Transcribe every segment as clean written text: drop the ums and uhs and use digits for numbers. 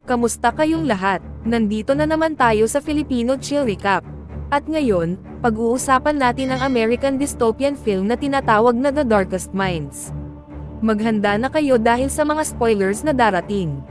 Kamusta kayong lahat? Nandito na naman tayo sa Filipino Chill Recap. At ngayon, pag-uusapan natin ang American dystopian film na tinatawag na The Darkest Minds. Maghanda na kayo dahil sa mga spoilers na darating.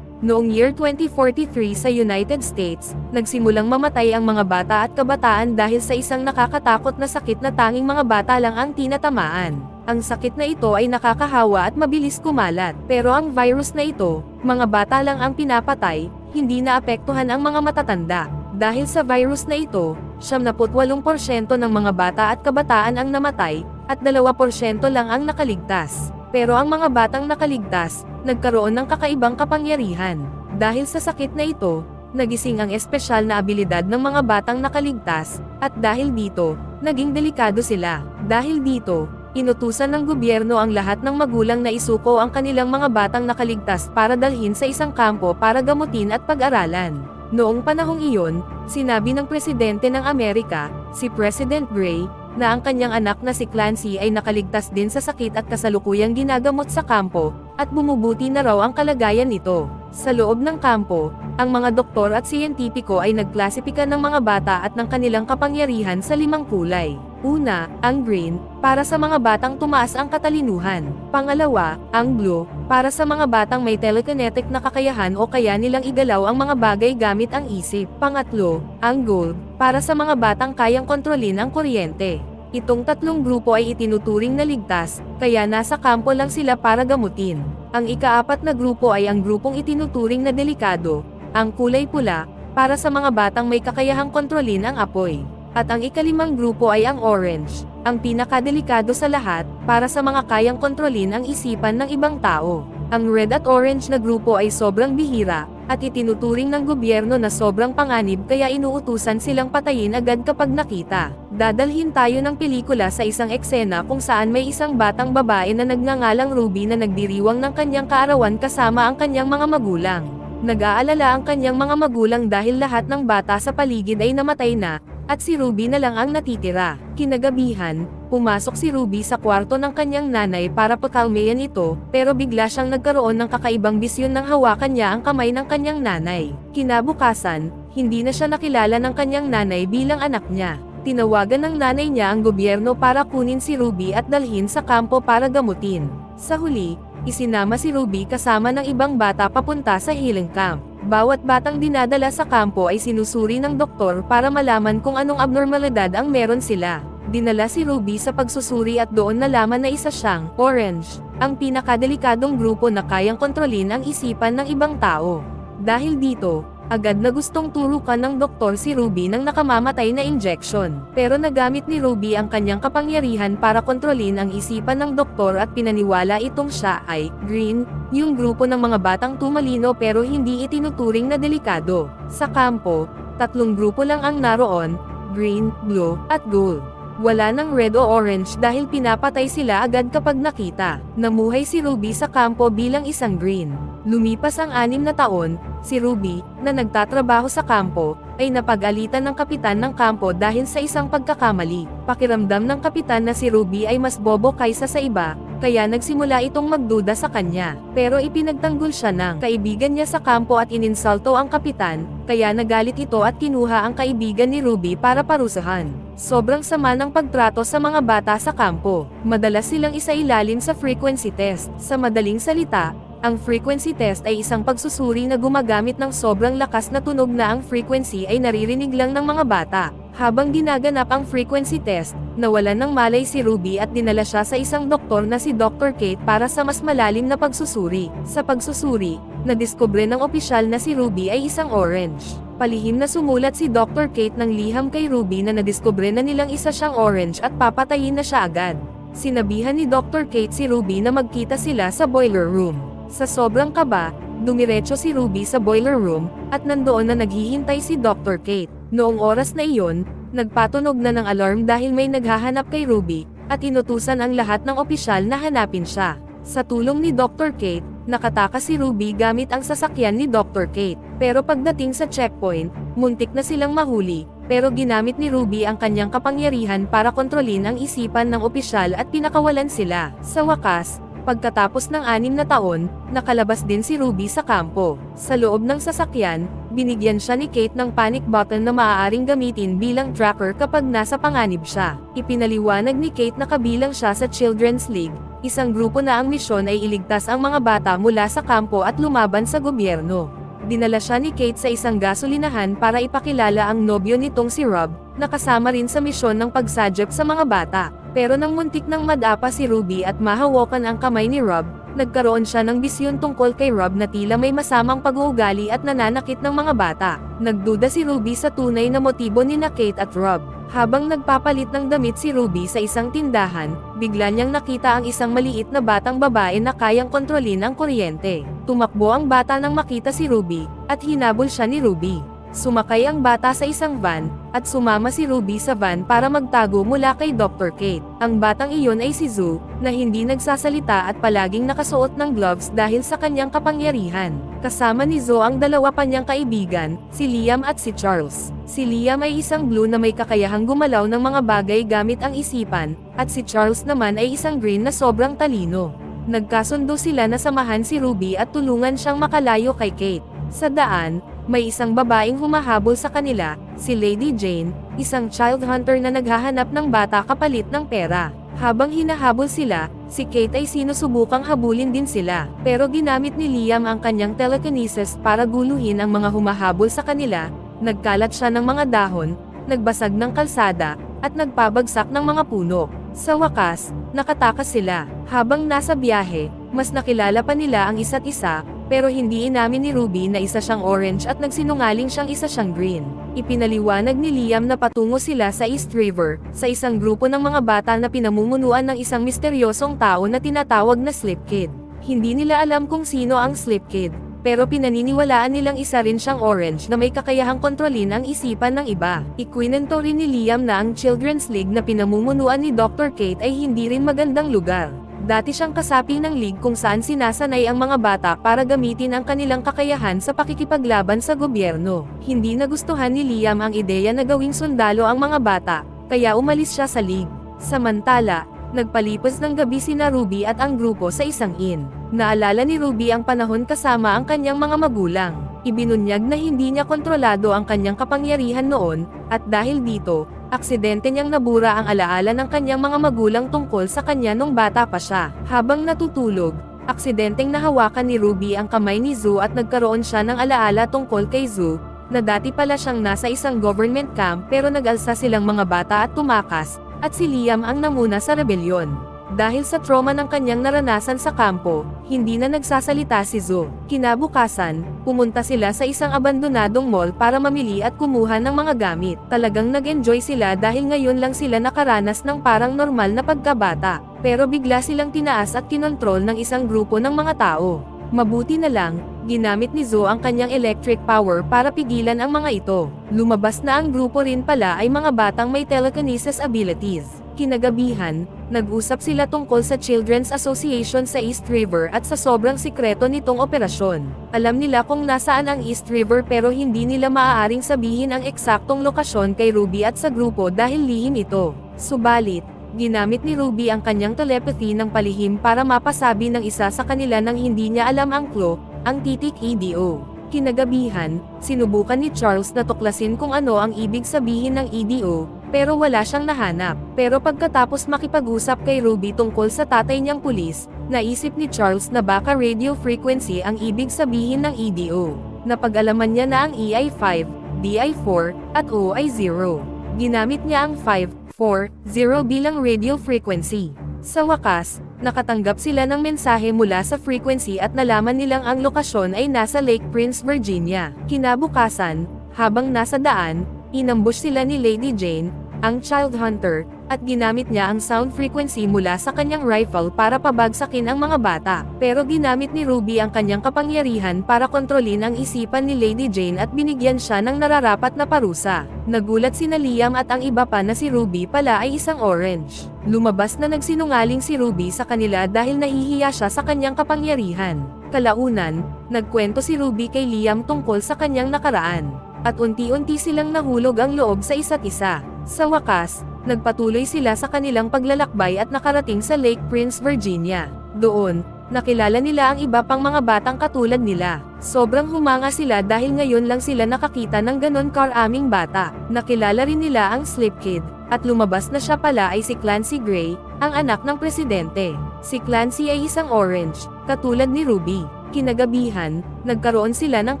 Noong year 2043 sa United States, nagsimulang mamatay ang mga bata at kabataan dahil sa isang nakakatakot na sakit na tanging mga bata lang ang tinatamaan. Ang sakit na ito ay nakakahawa at mabilis kumalat, pero ang virus na ito, mga bata lang ang pinapatay, hindi naapektuhan ang mga matatanda. Dahil sa virus na ito, 78% ng mga bata at kabataan ang namatay, at 2% lang ang nakaligtas. Pero ang mga batang nakaligtas, nagkaroon ng kakaibang kapangyarihan. Dahil sa sakit na ito, nagising ang espesyal na abilidad ng mga batang nakaligtas, at dahil dito, naging delikado sila. Dahil dito, inutusan ng gobyerno ang lahat ng magulang na isuko ang kanilang mga batang nakaligtas para dalhin sa isang kampo para gamutin at pag-aralan. Noong panahong iyon, sinabi ng presidente ng Amerika, si President Gray, na ang kanyang anak na si Clancy ay nakaligtas din sa sakit at kasalukuyang ginagamot sa kampo, at bumubuti na raw ang kalagayan nito. Sa loob ng kampo, ang mga doktor at siyentipiko ay nagklasipika ng mga bata at ng kanilang kapangyarihan sa 5 kulay. Una, ang green, para sa mga batang tumaas ang katalinuhan. Pangalawa, ang blue, para sa mga batang may telekinetic na kakayahan o kaya nilang igalaw ang mga bagay gamit ang isip. Pangatlo, ang gold, para sa mga batang kayang kontrolin ang kuryente. Itong 3 grupo ay itinuturing na ligtas, kaya nasa kampo lang sila para gamutin. Ang ika-4 na grupo ay ang grupong itinuturing na delikado, ang kulay pula, para sa mga batang may kakayahang kontrolin ang apoy. At ang ika-5 grupo ay ang orange, ang pinakadelikado sa lahat, para sa mga kayang kontrolin ang isipan ng ibang tao. Ang red at orange na grupo ay sobrang bihira, at itinuturing ng gobyerno na sobrang panganib kaya inuutusan silang patayin agad kapag nakita. Dadalhin tayo ng pelikula sa isang eksena kung saan may isang batang babae na nagngangalang Ruby na nagdiriwang ng kanyang kaarawan kasama ang kanyang mga magulang. Nag-aalala ang kanyang mga magulang dahil lahat ng bata sa paligid ay namatay na, at si Ruby na lang ang natitira. Kinagabihan, pumasok si Ruby sa kwarto ng kanyang nanay para pakalmayan ito, pero bigla siyang nagkaroon ng kakaibang bisyon nang hawakan niya ang kamay ng kanyang nanay. Kinabukasan, hindi na siya nakilala ng kanyang nanay bilang anak niya. Tinawagan ng nanay niya ang gobyerno para kunin si Ruby at dalhin sa kampo para gamutin. Sa huli, isinama si Ruby kasama ng ibang bata papunta sa healing camp. Bawat batang dinadala sa kampo ay sinusuri ng doktor para malaman kung anong abnormalidad ang meron sila. Dinala si Ruby sa pagsusuri at doon nalaman na isa siyang orange, ang pinakadelikadong grupo na kayang kontrolin ang isipan ng ibang tao. Dahil dito, agad na gustong turukan ng doktor si Ruby ng nakamamatay na injection. Pero nagamit ni Ruby ang kanyang kapangyarihan para kontrolin ang isipan ng doktor at pinaniwala itong siya ay green, yung grupo ng mga batang tumalino pero hindi itinuturing na delikado. Sa kampo, 3 grupo lang ang naroon, green, blue, at gold. Wala ng red o orange dahil pinapatay sila agad kapag nakita. Namuhay si Ruby sa kampo bilang isang green. Lumipas ang 6 na taon, si Ruby, na nagtatrabaho sa kampo, ay napag-alitan ng kapitan ng kampo dahil sa isang pagkakamali. Pakiramdam ng kapitan na si Ruby ay mas bobo kaysa sa iba, kaya nagsimula itong magduda sa kanya. Pero ipinagtanggol siya ng kaibigan niya sa kampo at ininsulto ang kapitan, kaya nagalit ito at kinuha ang kaibigan ni Ruby para parusahan. Sobrang sama ng pagtrato sa mga bata sa kampo. Madalas silang isailalim sa frequency test. Sa madaling salita, ang frequency test ay isang pagsusuri na gumagamit ng sobrang lakas na tunog na ang frequency ay naririnig lang ng mga bata. Habang ginaganap ang frequency test, nawalan ng malay si Ruby at dinala siya sa isang doktor na si Dr. Kate para sa mas malalim na pagsusuri. Sa pagsusuri, nadiskubre ng opisyal na si Ruby ay isang orange. Palihim na sumulat si Dr. Kate ng liham kay Ruby na nadiskubre na nilang isa siyang orange at papatayin na siya agad. Sinabihan ni Dr. Kate si Ruby na magkita sila sa boiler room. Sa sobrang kaba, dumiretso si Ruby sa boiler room, at nandoon na naghihintay si Dr. Kate. Noong oras na iyon, nagpatunog na ng alarm dahil may naghahanap kay Ruby, at inutusan ang lahat ng opisyal na hanapin siya. Sa tulong ni Dr. Kate, nakatakas si Ruby gamit ang sasakyan ni Dr. Kate. Pero pagdating sa checkpoint, muntik na silang mahuli, pero ginamit ni Ruby ang kanyang kapangyarihan para kontrolin ang isipan ng opisyal at pinakawalan sila. Sa wakas, Pagkatapos ng 6 na taon, nakalabas din si Ruby sa kampo. Sa loob ng sasakyan, binigyan siya ni Kate ng panic button na maaaring gamitin bilang tracker kapag nasa panganib siya. Ipinaliwanag ni Kate na kabilang siya sa Children's League, isang grupo na ang misyon ay iligtas ang mga bata mula sa kampo at lumaban sa gobyerno. Dinala siya ni Kate sa isang gasolinahan para ipakilala ang nobyo nitong si Rob, na kasama rin sa misyon ng pagsadjep sa mga bata. Pero nang muntik nang madapa si Ruby at mahawakan ang kamay ni Rob, nagkaroon siya ng bisyon tungkol kay Rob na tila may masamang pag-uugali at nananakit ng mga bata. Nagduda si Ruby sa tunay na motibo ni Kate at Rob. Habang nagpapalit ng damit si Ruby sa isang tindahan, bigla niyang nakita ang isang maliit na batang babae na kayang kontrolin ang kuryente. Tumakbo ang bata nang makita si Ruby, at hinabol siya ni Ruby. Sumakay ang bata sa isang van, at sumama si Ruby sa van para magtago mula kay Dr. Kate. Ang batang iyon ay si Zoo, na hindi nagsasalita at palaging nakasuot ng gloves dahil sa kanyang kapangyarihan. Kasama ni Zoo ang dalawa pa niyang kaibigan, si Liam at si Charles. Si Liam ay isang blue na may kakayahang gumalaw ng mga bagay gamit ang isipan, at si Charles naman ay isang green na sobrang talino. Nagkasundo sila na samahan si Ruby at tulungan siyang makalayo kay Kate. Sa daan, may isang babaeng humahabol sa kanila, si Lady Jane, isang child hunter na naghahanap ng bata kapalit ng pera. Habang hinahabol sila, si Kate ay sinusubukang habulin din sila. Pero ginamit ni Liam ang kanyang telekinesis para guluhin ang mga humahabol sa kanila, nagkalat siya ng mga dahon, nagbasag ng kalsada, at nagpabagsak ng mga puno. Sa wakas, nakatakas sila. Habang nasa biyahe, mas nakilala pa nila ang isa't isa, pero hindi inamin ni Ruby na isa siyang orange at nagsinungaling siyang isa siyang green. Ipinaliwanag ni Liam na patungo sila sa East River, sa isang grupo ng mga bata na pinamumunuan ng isang misteryosong tao na tinatawag na Slip Kid. Hindi nila alam kung sino ang Slip Kid, pero pinaniniwalaan nilang isa rin siyang orange na may kakayahang kontrolin ang isipan ng iba. Ikwinento rin ni Liam na ang Children's League na pinamumunuan ni Dr. Kate ay hindi rin magandang lugar. Dati siyang kasapi ng league kung saan sinasanay ang mga bata para gamitin ang kanilang kakayahan sa pakikipaglaban sa gobyerno. Hindi nagustuhan ni Liam ang ideya na gawing sundalo ang mga bata, kaya umalis siya sa league. Samantala, nagpalipas ng gabi sina Ruby at ang grupo sa isang inn. Naalala ni Ruby ang panahon kasama ang kanyang mga magulang. Ibinunyag na hindi niya kontrolado ang kanyang kapangyarihan noon, at dahil dito, aksidente niyang nabura ang alaala ng kanyang mga magulang tungkol sa kanya nung bata pa siya. Habang natutulog, aksidenteng nahawakan ni Ruby ang kamay ni Zoo at nagkaroon siya ng alaala tungkol kay Zoo, na dati pala siyang nasa isang government camp pero nag-alsa silang mga bata at tumakas, at si Liam ang namuna sa rebelyon. Dahil sa trauma ng kanyang naranasan sa kampo, hindi na nagsasalita si Zoo. Kinabukasan, pumunta sila sa isang abandonadong mall para mamili at kumuha ng mga gamit. Talagang nag-enjoy sila dahil ngayon lang sila nakaranas ng parang normal na pagkabata. Pero bigla silang tinaas at kinontrol ng isang grupo ng mga tao. Mabuti na lang, ginamit ni Zoo ang kanyang electric power para pigilan ang mga ito. Lumabas na ang grupo rin pala ay mga batang may telekinesis abilities. Kinagabihan, nag-usap sila tungkol sa Children's Association sa East River at sa sobrang sikreto nitong operasyon. Alam nila kung nasaan ang East River pero hindi nila maaaring sabihin ang eksaktong lokasyon kay Ruby at sa grupo dahil lihim ito. Subalit, ginamit ni Ruby ang kanyang telepathy ng palihim para mapasabi ng isa sa kanila nang hindi niya alam ang clue, ang titik EDO. Kinagabihan, sinubukan ni Charles na tuklasin kung ano ang ibig sabihin ng EDO, pero wala siyang nahanap. Pero pagkatapos makipag-usap kay Ruby tungkol sa tatay niyang pulis, naisip ni Charles na baka radio frequency ang ibig sabihin ng EDO. Napag-alaman niya na ang EI5, DI4, at OI0. Ginamit niya ang 540 bilang radio frequency. Sa wakas, nakatanggap sila ng mensahe mula sa frequency at nalaman nilang ang lokasyon ay nasa Lake Prince, Virginia. Kinabukasan, habang nasa daan, inambush sila ni Lady Jane, ang child hunter, at ginamit niya ang sound frequency mula sa kanyang rifle para pabagsakin ang mga bata. Pero ginamit ni Ruby ang kanyang kapangyarihan para kontrolin ang isipan ni Lady Jane at binigyan siya ng nararapat na parusa. Nagulat sina Liam at ang iba pa na si Ruby pala ay isang orange. Lumabas na nagsinungaling si Ruby sa kanila dahil nahihiya siya sa kanyang kapangyarihan. Kalaunan, nagkwento si Ruby kay Liam tungkol sa kanyang nakaraan. At unti-unti silang nahulog ang loob sa isa't isa. Sa wakas, nagpatuloy sila sa kanilang paglalakbay at nakarating sa Lake Prince, Virginia. Doon, nakilala nila ang iba pang mga batang katulad nila. Sobrang humanga sila dahil ngayon lang sila nakakita ng ganon karaming bata. Nakilala rin nila ang Slip Kid, at lumabas na siya pala ay si Clancy Gray, ang anak ng presidente. Si Clancy ay isang orange, katulad ni Ruby. Kinagabihan, nagkaroon sila ng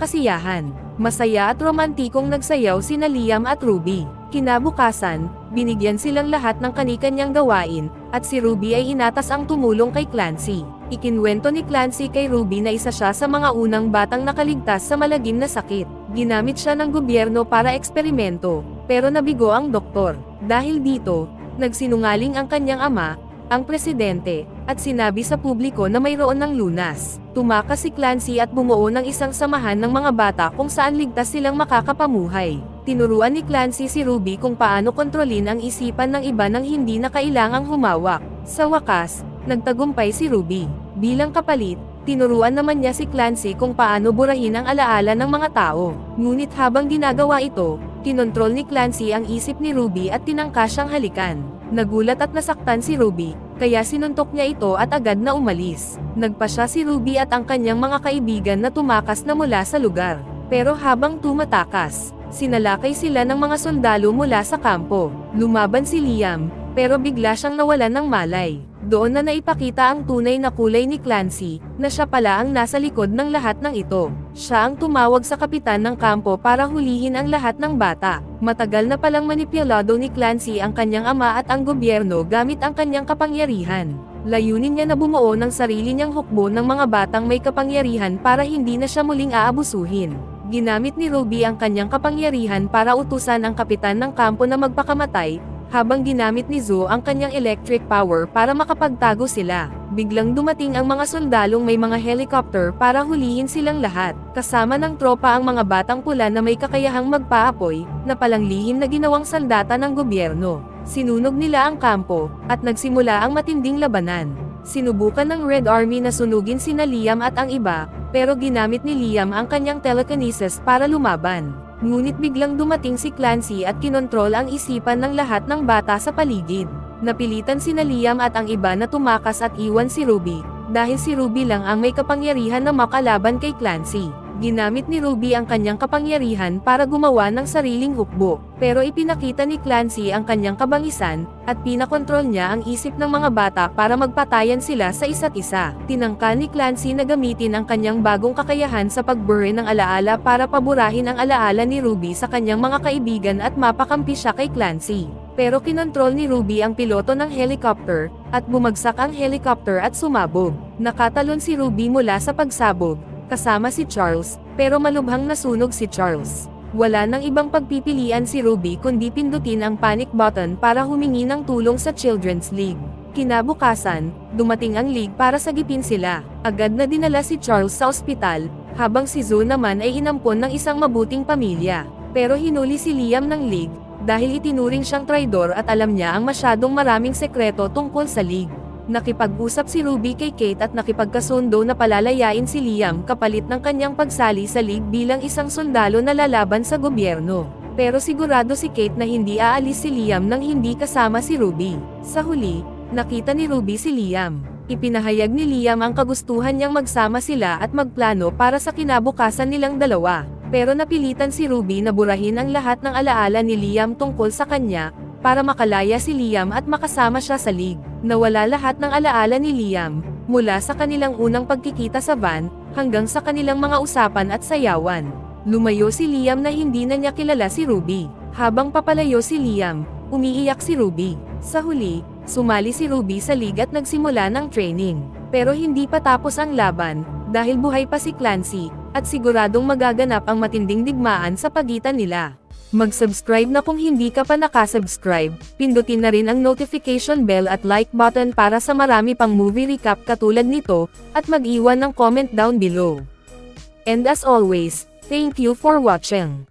kasiyahan. Masaya at romantikong nagsayaw sina Liam at Ruby. Kinabukasan, binigyan silang lahat ng kani-kanyang gawain, at si Ruby ay inatas ang tumulong kay Clancy. Ikinwento ni Clancy kay Ruby na isa siya sa mga unang batang nakaligtas sa malagim na sakit. Ginamit siya ng gobyerno para eksperimento, pero nabigo ang doktor. Dahil dito, nagsinungaling ang kanyang ama, ang presidente, at sinabi sa publiko na mayroon ng lunas. Tumakas si Clancy at bumuo ng isang samahan ng mga bata kung saan ligtas silang makakapamuhay. Tinuruan ni Clancy si Ruby kung paano kontrolin ang isipan ng iba nang hindi na kailangang humawak. Sa wakas, nagtagumpay si Ruby. Bilang kapalit, tinuruan naman niya si Clancy kung paano burahin ang alaala ng mga tao. Ngunit habang ginagawa ito, kinontrol ni Clancy ang isip ni Ruby at tinangka siyang halikan. Nagulat at nasaktan si Ruby, kaya sinuntok niya ito at agad na umalis. Nagpasya si Ruby at ang kanyang mga kaibigan na tumakas na mula sa lugar. Pero habang tumatakas, sinalakay sila ng mga sundalo mula sa kampo. Lumaban si Liam, pero bigla siyang nawalan ng malay. Doon na naipakita ang tunay na kulay ni Clancy, na siya pala ang nasa likod ng lahat ng ito. Siya ang tumawag sa kapitan ng kampo para hulihin ang lahat ng bata. Matagal na palang manipulado ni Clancy ang kanyang ama at ang gobyerno gamit ang kanyang kapangyarihan. Layunin niya na bumuo ng sarili niyang hukbo ng mga batang may kapangyarihan para hindi na siya muling aabusuhin. Ginamit ni Ruby ang kanyang kapangyarihan para utusan ang kapitan ng kampo na magpakamatay, habang ginamit ni Zoe ang kanyang electric power para makapagtago sila. Biglang dumating ang mga sundalong may mga helicopter para hulihin silang lahat. Kasama ng tropa ang mga batang pula na may kakayahang magpaapoy, na palang lihim na ginawang sandata ng gobyerno. Sinunog nila ang kampo, at nagsimula ang matinding labanan. Sinubukan ng Red Army na sunugin sina Liam at ang iba, pero ginamit ni Liam ang kanyang telekinesis para lumaban. Ngunit biglang dumating si Clancy at kinontrol ang isipan ng lahat ng bata sa paligid. Napilitan sina Liam at ang iba na tumakas at iwan si Ruby, dahil si Ruby lang ang may kapangyarihan na makalaban kay Clancy. Ginamit ni Ruby ang kanyang kapangyarihan para gumawa ng sariling hukbo, pero ipinakita ni Clancy ang kanyang kabangisan, at pinakontrol niya ang isip ng mga bata para magpatayan sila sa isa't isa. Tinangka ni Clancy na gamitin ang kanyang bagong kakayahan sa pagbure ng alaala para paburahin ang alaala ni Ruby sa kanyang mga kaibigan at mapakampi siya kay Clancy. Pero kinontrol ni Ruby ang piloto ng helicopter, at bumagsak ang helicopter at sumabog. Nakatalon si Ruby mula sa pagsabog, kasama si Charles, pero malubhang nasunog si Charles. Wala nang ibang pagpipilian si Ruby kundi pindutin ang panic button para humingi ng tulong sa Children's League. Kinabukasan, dumating ang League para sagipin sila. Agad na dinala si Charles sa ospital, habang si Zoe naman ay inampon ng isang mabuting pamilya. Pero hinuli si Liam ng League, dahil itinuring siyang traidor at alam niya ang masyadong maraming sekreto tungkol sa League. Nakipag-usap si Ruby kay Kate at nakipagkasundo na palalayain si Liam kapalit ng kanyang pagsali sa League bilang isang sundalo na lalaban sa gobyerno. Pero sigurado si Kate na hindi aalis si Liam nang hindi kasama si Ruby. Sa huli, nakita ni Ruby si Liam. Ipinahayag ni Liam ang kagustuhan niyang magsama sila at magplano para sa kinabukasan nilang dalawa. Pero napilitan si Ruby na burahin ang lahat ng alaala ni Liam tungkol sa kanya, para makalaya si Liam at makasama siya sa League. Nawala lahat ng alaala ni Liam, mula sa kanilang unang pagkikita sa van, hanggang sa kanilang mga usapan at sayawan. Lumayo si Liam na hindi na niya kilala si Ruby. Habang papalayo si Liam, umiiyak si Ruby. Sa huli, sumali si Ruby sa League at nagsimula ng training. Pero hindi pa tapos ang laban, dahil buhay pa si Clancy, at siguradong magaganap ang matinding digmaan sa pagitan nila. Mag-subscribe na kung hindi ka pa nakasubscribe, pindutin na rin ang notification bell at like button para sa marami pang movie recap katulad nito, at mag-iwan ng comment down below. And as always, thank you for watching.